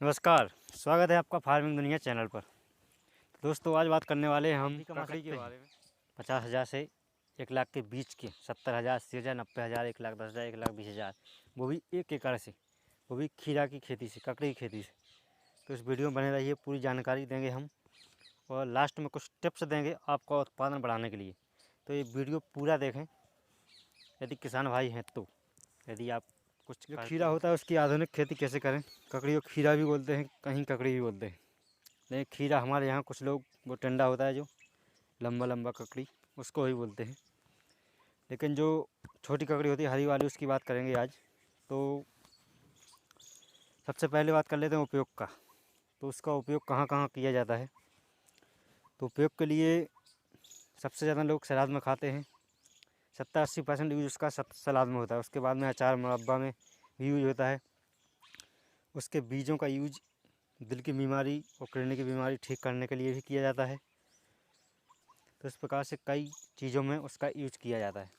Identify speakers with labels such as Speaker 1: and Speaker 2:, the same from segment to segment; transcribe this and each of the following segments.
Speaker 1: नमस्कार, स्वागत है आपका फार्मिंग दुनिया चैनल पर। दोस्तों आज बात करने वाले हैं हम ककड़ी के बारे में। 50,000 से 1 लाख के बीच के 70,000, 80,000, 90,000, 1,10,000, 1,20,000, वो भी 1 एकड़ से, वो भी खीरा की खेती से, ककड़ी की खेती से। तो इस वीडियो में बने रहिए, पूरी जानकारी देंगे हम और लास्ट में कुछ टिप्स देंगे आपका उत्पादन बढ़ाने के लिए। तो ये वीडियो पूरा देखें यदि किसान भाई हैं तो। यदि आप कुछ जो खीरा होता है उसकी आधुनिक खेती कैसे करें। ककड़ी को खीरा भी बोलते हैं, कहीं ककड़ी भी बोलते हैं, लेकिन खीरा हमारे यहाँ कुछ लोग वो टेंडा होता है जो लंबा लंबा ककड़ी, उसको ही बोलते हैं। लेकिन जो छोटी ककड़ी होती है हरी वाली, उसकी बात करेंगे आज। तो सबसे पहले बात कर लेते हैं उपयोग का। तो उसका उपयोग कहाँ कहाँ किया जाता है। तो उपयोग के लिए सबसे ज़्यादा लोग सलाद में खाते हैं। 70-80% यूज उसका सलाद में होता है। उसके बाद में अचार मुरब्बा में भी यूज होता है। उसके बीजों का यूज दिल की बीमारी और किडनी की बीमारी ठीक करने के लिए भी किया जाता है। तो इस प्रकार से कई चीज़ों में उसका यूज किया जाता है।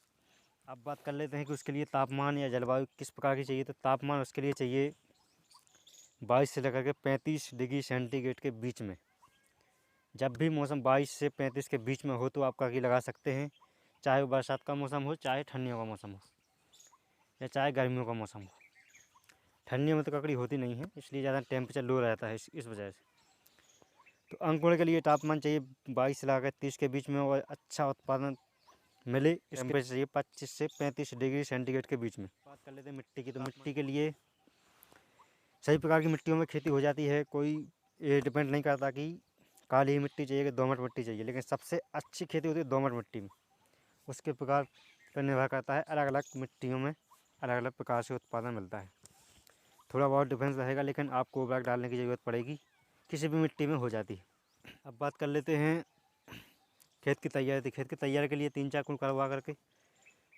Speaker 1: अब बात कर लेते हैं कि उसके लिए तापमान या जलवायु किस प्रकार की चाहिए। तो तापमान उसके लिए चाहिए 22 से लेकर के 35 डिग्री सेंटीग्रेड के बीच में। जब भी मौसम 22 से 35 के बीच में हो तो आप ककड़ी लगा सकते हैं, चाहे वो बरसात का मौसम हो, चाहे ठंडियों का मौसम हो, या चाहे गर्मियों का मौसम हो। ठंडियों में तो ककड़ी होती नहीं है, इसलिए ज़्यादा टेम्परेचर लो रहता है इस वजह से। तो अंकुरण के लिए तापमान चाहिए 22 से लेकर 30 के बीच में और अच्छा उत्पादन मिले। टेम्परेचर चाहिए 25 से 35 डिग्री सेंटीग्रेड के बीच में। बात कर लेते हैं मिट्टी की। तो मिट्टी के लिए सभी प्रकार की मिट्टियों में खेती हो जाती है। कोई ये डिपेंड नहीं करता कि काली मिट्टी चाहिए कि दोमट मिट्टी चाहिए, लेकिन सबसे अच्छी खेती होती है दोमट मिट्टी में। उसके प्रकार पर निर्भर करता है, अलग अलग मिट्टियों में अलग अलग प्रकार से उत्पादन मिलता है। थोड़ा बहुत डिफरेंस रहेगा, लेकिन आपको उर्वरक डालने की ज़रूरत पड़ेगी, किसी भी मिट्टी में हो जाती है। अब बात कर लेते हैं खेत की तैयारी। थी खेत की तैयारी के लिए 3-4 कुल करवा करके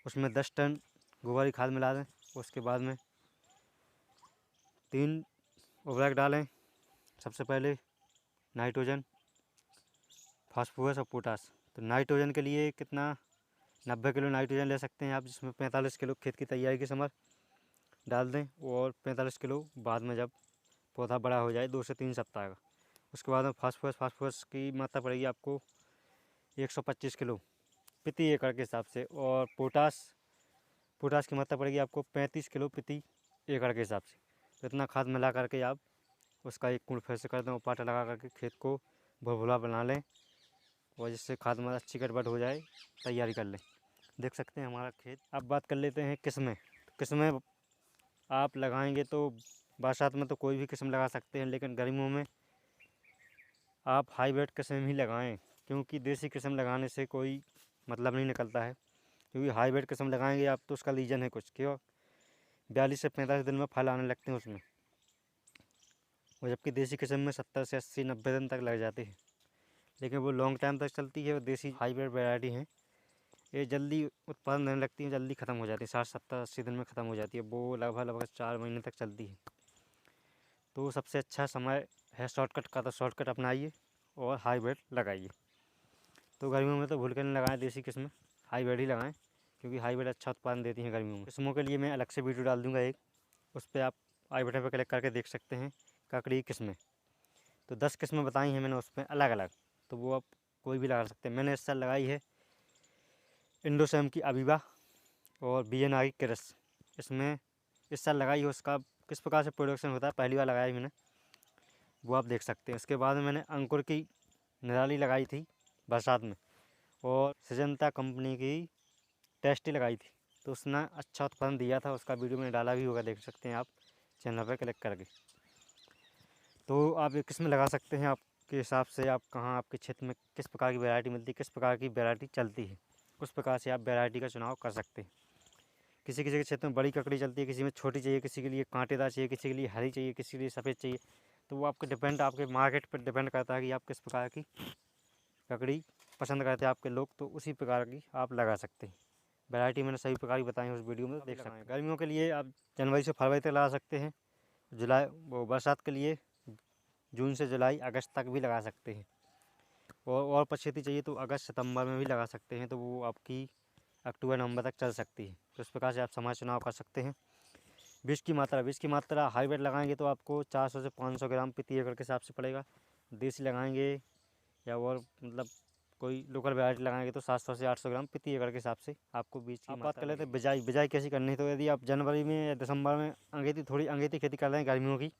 Speaker 1: उसमें 10 टन गोबर की खाद मिला दें। उसके बाद में 3 उर्वरक डालें। सबसे पहले नाइट्रोजन, फास्फोरस और पोटास। तो नाइट्रोजन के लिए कितना, 90 किलो नाइट्रोजन ले सकते हैं आप, जिसमें 45 किलो खेत की तैयारी के समय डाल दें और 45 किलो बाद में जब पौधा बड़ा हो जाए 2 से 3 सप्ताह का। उसके बाद में फास्फोरस की मात्रा पड़ेगी आपको 125 किलो प्रति एकड़ के हिसाब से। और पोटास की मात्रा पड़ेगी आपको 35 किलो प्रति एकड़ के हिसाब से। तो इतना खाद मिला करके आप उसका एक कुंड फिर से कर दें और पाटा लगा करके खेत को भुरभुरा बना लें, और जिससे खाद में अच्छी गड़बड़ हो जाए तैयारी कर लें। देख सकते हैं हमारा खेत। अब बात कर लेते हैं किस्में। तो किस्में आप लगाएंगे तो बरसात में तो कोई भी किस्म लगा सकते हैं, लेकिन गर्मियों में आप हाईब्रिड किस्म ही लगाएं, क्योंकि देसी किस्म लगाने से कोई मतलब नहीं निकलता है। क्योंकि हाईब्रिड किस्म लगाएंगे आप तो उसका रीज़न है कुछ, क्यों 42 से 45 दिन में फल आने लगते हैं उसमें, और जबकि देसी किस्म में 70 से 80-90 दिन तक लग जाते हैं। लेकिन वो लॉन्ग टाइम तक चलती है। और देसी हाईब्रिड वैरायटी हैं, ये जल्दी उत्पादन देने लगती हैं, जल्दी ख़त्म हो जाती है, 60-70-80 दिन में ख़त्म हो जाती है। वो लगभग 4 महीने तक चलती है। तो सबसे अच्छा समय है शॉर्टकट का, तो शॉर्टकट अपनाइए और हाईब्रिड लगाइए। तो गर्मियों में तो भूल कर नहीं लगाएं देसी किस्में, हाईब्रिड ही लगाएं, क्योंकि हाईब्रिड अच्छा उत्पादन देती हैं गर्मियों में। किस्मों के लिए मैं अलग से वीडियो डाल दूँगा एक, उस पर आप आई बटन पर क्लिक करके देख सकते हैं ककड़ी की किस्में। तो 10 किस्में बताई हैं मैंने उस पर अलग अलग, तो वो आप कोई भी लगा सकते हैं। मैंने इस साल लगाई है इंडोसैम की अबीबा और BNR की क्रिस। इसमें इस साल लगाई है। उसका किस प्रकार से प्रोडक्शन होता है, पहली बार लगाया मैंने, वो आप देख सकते हैं। उसके बाद में मैंने अंकुर की निराली लगाई थी बरसात में, और सिजंता कंपनी की टेस्टी लगाई थी, तो उसने अच्छा उत्पादन दिया था। उसका वीडियो मैंने डाला भी होगा, देख सकते हैं आप चैनल पर क्लिक करके। तो आप ये किस्में लगा सकते हैं आपके हिसाब से, आप कहाँ आपके क्षेत्र में किस प्रकार की वैरायटी मिलती है, किस प्रकार की वैरायटी चलती है, उस प्रकार से आप वैरायटी का चुनाव कर सकते हैं। किसी किसी के क्षेत्र में बड़ी ककड़ी चलती है, किसी में छोटी चाहिए, किसी के लिए कांटेदार चाहिए, किसी के लिए हरी चाहिए, किसी के लिए सफ़ेद चाहिए। तो वो आपके डिपेंड, आपके मार्केट पर डिपेंड करता है कि आप किस प्रकार की ककड़ी पसंद करते हैं आपके लोग, तो उसी प्रकार की आप लगा सकते हैं। वैरायटी मैंने सभी प्रकार की बताई उस वीडियो में, देख सकते हैं। गर्मियों के लिए आप जनवरी से फरवरी तक लगा सकते हैं। जुलाई वो बरसात के लिए जून से जुलाई अगस्त तक भी लगा सकते हैं। और पछेती चाहिए तो अगस्त सितंबर में भी लगा सकते हैं, तो वो आपकी अक्टूबर नवंबर तक चल सकती है। तो इस प्रकार से आप समय चुनाव कर सकते हैं। बीज की मात्रा हाइब्रिड लगाएंगे तो आपको 400 से 500 ग्राम प्रति एकड़ के हिसाब से पड़ेगा। देसी लगाएंगे या और मतलब कोई लोकल वैरायटी लगाएंगे तो 700 से 800 ग्राम प्रति एकड़ के हिसाब से आपको बीज की बात कर लेते हैं बिजाई। बिजाई कैसी करनी है, तो यदि आप जनवरी में या दिसंबर में अंगेती खेती कर रहे हैं गर्मियों की,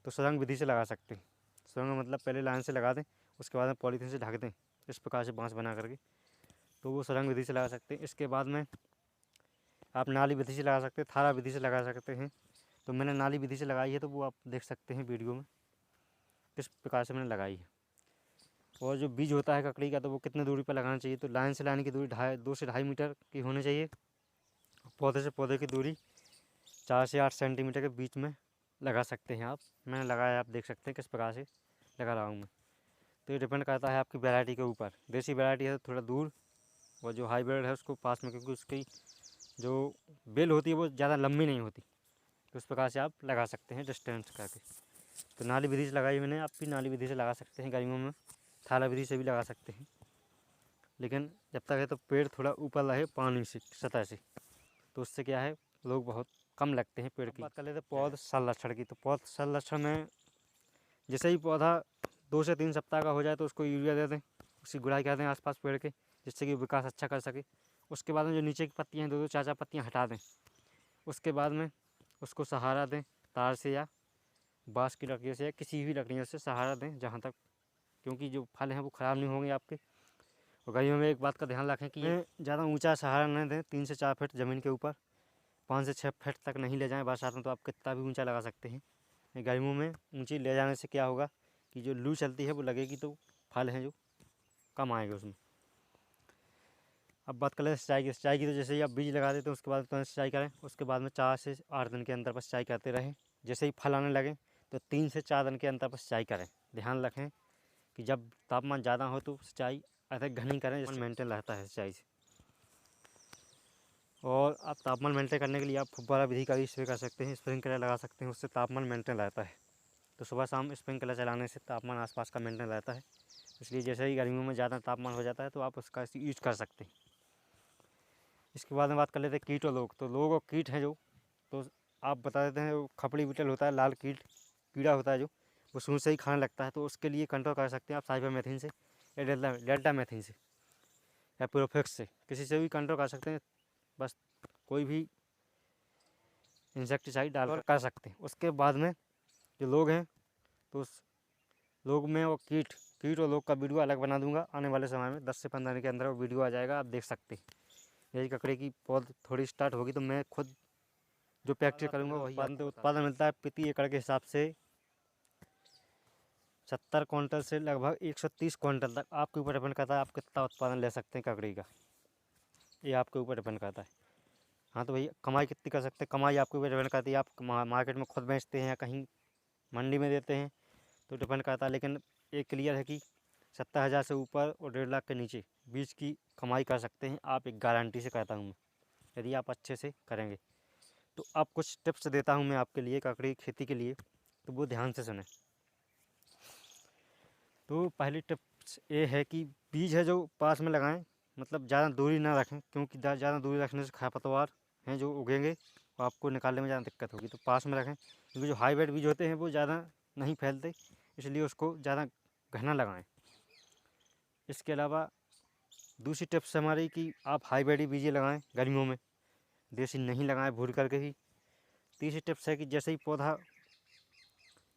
Speaker 1: तो सुरंग विधि से लगा सकते हैं। सुरंग मतलब पहले लाइन से लगा दें, उसके बाद में पॉलीथीन से ढक दें इस प्रकार से बांस बना करके, तो वो सुरंग विधि से लगा सकते हैं। इसके बाद में आप नाली विधि से लगा सकते हैं, थारा विधि से लगा सकते हैं। तो मैंने नाली विधि से लगाई है, तो वो आप देख सकते हैं वीडियो में किस प्रकार से मैंने लगाई है। और जो बीज होता है ककड़ी का, तो वो कितने दूरी पर लगाना चाहिए, तो लाइन से लाइन की दूरी 2 से 2.5 मीटर की होनी चाहिए। पौधे से पौधे की दूरी 4 से 8 सेंटीमीटर के बीच में लगा सकते हैं आप। मैंने लगाया, आप देख सकते हैं किस प्रकार से लगा रहा हूँ मैं। तो ये डिपेंड करता है आपकी वैरायटी के ऊपर। देसी वैरायटी है तो थोड़ा दूर, और जो हाइब्रिड है उसको पास में, क्योंकि उसकी जो बेल होती है वो ज़्यादा लंबी नहीं होती, तो उस प्रकार से आप लगा सकते हैं डिस्टेंस करके। तो नाली विधि से लगाई मैंने, आप भी नाली विधि से लगा सकते हैं गर्मियों में, थाला विधि से भी लगा सकते हैं। लेकिन जब तक है तो पेड़ थोड़ा ऊपर रहे पानी से, सतह से, तो उससे क्या है लोग बहुत कम लगते हैं पेड़ की। बात कर लेते हैं पौध संरक्षण की। तो पौध संरक्षण में जैसे ही पौधा 2 से 3 सप्ताह का हो जाए तो उसको यूरिया दे दें, उसकी गुड़ाई कर दें आसपास पेड़ के, जिससे कि विकास अच्छा कर सके। उसके बाद में जो नीचे की पत्तियाँ हैं 2-2 4-4 पत्तियाँ हटा दें। उसके बाद में उसको सहारा दें तार से या बाँस की लकड़ियों से या किसी भी लकड़ियों से सहारा दें जहाँ तक, क्योंकि जो फल हैं वो ख़राब नहीं होंगे आपके। और गर्मियों में एक बात का ध्यान रखें कि ज़्यादा ऊंचा सहारा न दें, 3 से 4 फीट ज़मीन के ऊपर, 5 से 6 फीट तक नहीं ले जाएं। बरसात में तो आप कितना भी ऊंचा लगा सकते हैं। गर्मियों में ऊंची ले जाने से क्या होगा कि जो लू चलती है वो लगेगी, तो फल हैं जो कम आएंगे उसमें। अब बात कर लें सिंचाई की। सिंचाई की तो जैसे ही आप बीज लगा देते हैं उसके बाद तुरंत सिंचाई करें। उसके बाद में 4 से 8 दिन के अंतर पर सिंचाई करते रहें। जैसे ही फल आने लगे तो 3 से 4 दिन के अंतर पर सिंचाई करें। ध्यान रखें कि जब तापमान ज़्यादा हो तो सिंचाई अधिक घनी करें, जिससे मेंटेन रहता है सिंचाई से। और आप तापमान मेंटेन करने के लिए आप फुब्बारा विधि का भी स्प्रे कर सकते हैं, स्प्रिंकलर लगा सकते हैं, उससे तापमान मेंटेन रहता है। तो सुबह शाम स्प्रिंकलर चलाने से तापमान आसपास का मेंटेन रहता है। इसलिए जैसे ही गर्मियों में ज़्यादा तापमान हो जाता है तो आप उसका यूज कर सकते हैं। इसके बाद में बात कर लेते हैं कीट और लोग। तो लोग और कीट हैं जो, तो आप बता देते हैं, खपड़ी बीटल होता है, लाल कीड़ा होता है जो, वो सूंड से ही खाने लगता है। तो उसके लिए कंट्रोल कर सकते हैं आप साइपरमेथ्रिन से या डेल्टामेथ्रिन से या प्रोफेक्स से, किसी से भी कंट्रोल कर सकते हैं। बस कोई भी इंसेक्टिसाइड डाल कर सकते हैं। उसके बाद में जो लोग हैं, तो उस लोग में वो कीट और लोग का वीडियो अलग बना दूंगा आने वाले समय में। 10 से 15 दिन के अंदर वो वीडियो आ जाएगा, आप देख सकते हैं। यही ककड़ी की पौध थोड़ी स्टार्ट होगी तो मैं खुद जो प्रैक्टिस करूँगा वही। उत्पादन मिलता है प्रति एकड़ के हिसाब से 70 क्विंटल से लगभग 130 क्विंटल तक। आपके ऊपर डिपेंड करता है आप कितना उत्पादन ले सकते हैं ककड़ी का, ये आपके ऊपर डिपेंड करता है। हाँ तो भैया कमाई कितनी कर सकते हैं, कमाई आपके ऊपर डिपेंड करती है। आप मार्केट में खुद बेचते हैं या कहीं मंडी में देते हैं तो डिपेंड करता है। लेकिन एक क्लियर है कि 70,000 से ऊपर और 1.5 लाख के नीचे बीज की कमाई कर सकते हैं आप, एक गारंटी से कहता हूँ मैं, यदि आप अच्छे से करेंगे। तो अब कुछ टिप्स देता हूँ मैं आपके लिए ककड़ी खेती के लिए, तो वो ध्यान से सुनें। तो पहली टिप्स ये है कि बीज है जो पास में लगाएं, मतलब ज़्यादा दूरी ना रखें, क्योंकि ज़्यादा दूरी रखने से खरपतवार हैं जो उगेंगे और आपको निकालने में ज़्यादा दिक्कत होगी। तो पास में रखें, क्योंकि जो हाइब्रिड बीज होते हैं वो ज़्यादा नहीं फैलते, इसलिए उसको ज़्यादा घना लगाएं। इसके अलावा दूसरी टिप्स हमारी कि आप हाइब्रिड बीज लगाएं गर्मियों में, देसी नहीं लगाएं, भूर करके ही। तीसरी टिप्स है कि जैसे ही पौधा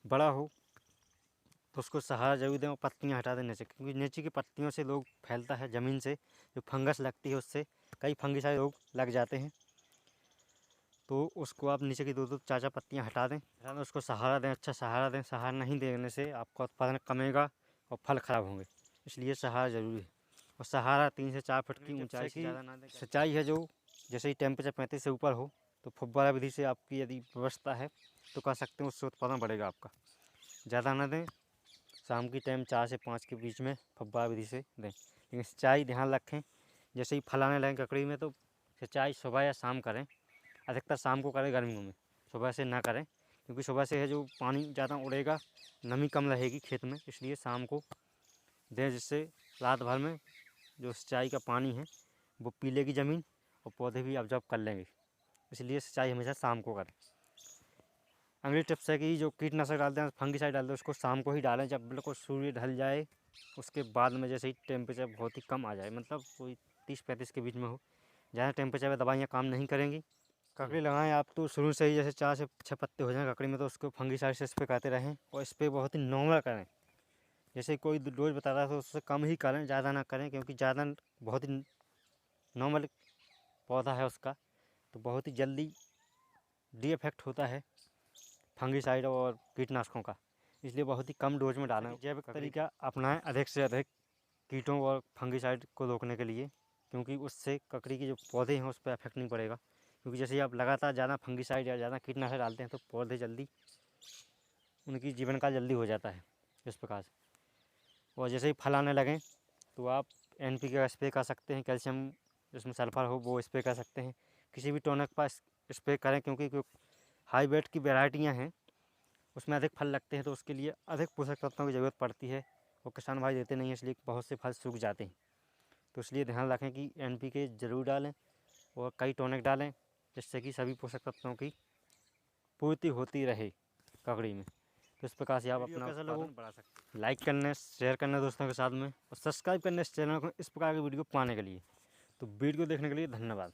Speaker 1: बड़ा हो तो उसको सहारा जरूर दें और पत्तियाँ हटा दें नीचे, क्योंकि नीचे की पत्तियों से रोग फैलता है। ज़मीन से जो फंगस लगती है उससे कई फंगिसाइड रोग लग जाते हैं। तो उसको आप नीचे की 2-2 4-4 पत्तियाँ हटा दें, उसको सहारा दें, अच्छा सहारा दें। सहारा नहीं देने से आपका उत्पादन कमेगा और फल ख़राब होंगे, इसलिए सहारा ज़रूरी है। और सहारा 3 से 4 फुट की ऊंचाई की सिंचाई है जो, जैसे ही टेम्परेचर 35 से ऊपर हो तो फुब्बारा विधि से आपकी यदि व्यवस्था है तो कर सकते हैं, उससे उत्पादन बढ़ेगा आपका। ज़्यादा ना दें, शाम की टाइम 4 से 5 के बीच में फुब्बारा विधि से दें। लेकिन सिंचाई ध्यान रखें, जैसे ही फल आने लगें ककड़ी में तो सिंचाई सुबह या शाम करें। अधिकतर शाम को करें गर्मियों में, सुबह से ना करें, क्योंकि सुबह से है जो पानी ज़्यादा उड़ेगा, नमी कम रहेगी खेत में, इसलिए शाम को दें, जिससे रात भर में जो सिंचाई का पानी है वो पी लेगी ज़मीन और पौधे भी ऑब्जॉर्ब कर लेंगे। इसलिए सिंचाई हमेशा शाम को करें। अगली टिप्स है कि जो कीटनाशक डालते हैं, फंगीसाइड डालते हैं, उसको शाम को ही डालें जब बिल्कुल सूर्य ढल जाए। उसके बाद में जैसे ही टेम्परेचर बहुत ही कम आ जाए, मतलब कोई 30-35 के बीच में हो। ज़्यादा टेम्परेचर में दवाइयाँ काम नहीं करेंगी। ककड़ी लगाएं आप तो शुरू से ही जैसे 4 से 6 पत्ते हो जाएं ककड़ी में, तो उसको फंगीसाइड से स्प्रे करते रहें और स्प्रे बहुत ही नॉर्मल करें। जैसे कोई डोज बता रहा है तो उससे कम ही करें, ज़्यादा ना करें, क्योंकि ज़्यादा बहुत ही नॉर्मल पौधा है उसका, तो बहुत ही जल्दी डी इफेक्ट होता है फंगीसाइड और कीटनाशकों का। इसलिए बहुत ही कम डोज में डालें। जैविक तरीका अपनाएं अधिक से अधिक कीटों और फंगीसाइड को रोकने के लिए, क्योंकि उससे ककड़ी के जो पौधे हैं उस पर इफेक्ट नहीं पड़ेगा। क्योंकि जैसे ही आप लगातार ज़्यादा फंगीसाइड या ज़्यादा कीटनाशक डालते हैं तो पौधे जल्दी, उनकी जीवन काल जल्दी हो जाता है इस प्रकार से। और जैसे ही फल आने लगें तो आप NPK का स्प्रे कर सकते हैं, कैल्शियम जिसमें सल्फ़र हो वो स्प्रे कर सकते हैं। किसी भी टॉनिक पर स्प्रे करें, क्योंकि हाईब्रिड की वैरायटियाँ हैं उसमें अधिक फल लगते हैं, तो उसके लिए अधिक पोषक तत्वों की ज़रूरत पड़ती है और किसान भाई देते नहीं हैं, इसलिए बहुत से फल सूख जाते हैं। तो इसलिए ध्यान रखें कि NPK ज़रूर डालें और कई टॉनिक डालें, जिससे कि सभी पोषक तत्वों की पूर्ति होती रहे ककड़ी में। तो इस प्रकार से आप अपना उत्पादन बढ़ा सकते हैं। लाइक करने, शेयर करना दोस्तों के साथ में, और सब्सक्राइब करने इस चैनल को इस प्रकार की वीडियो पाने के लिए। तो वीडियो देखने के लिए धन्यवाद।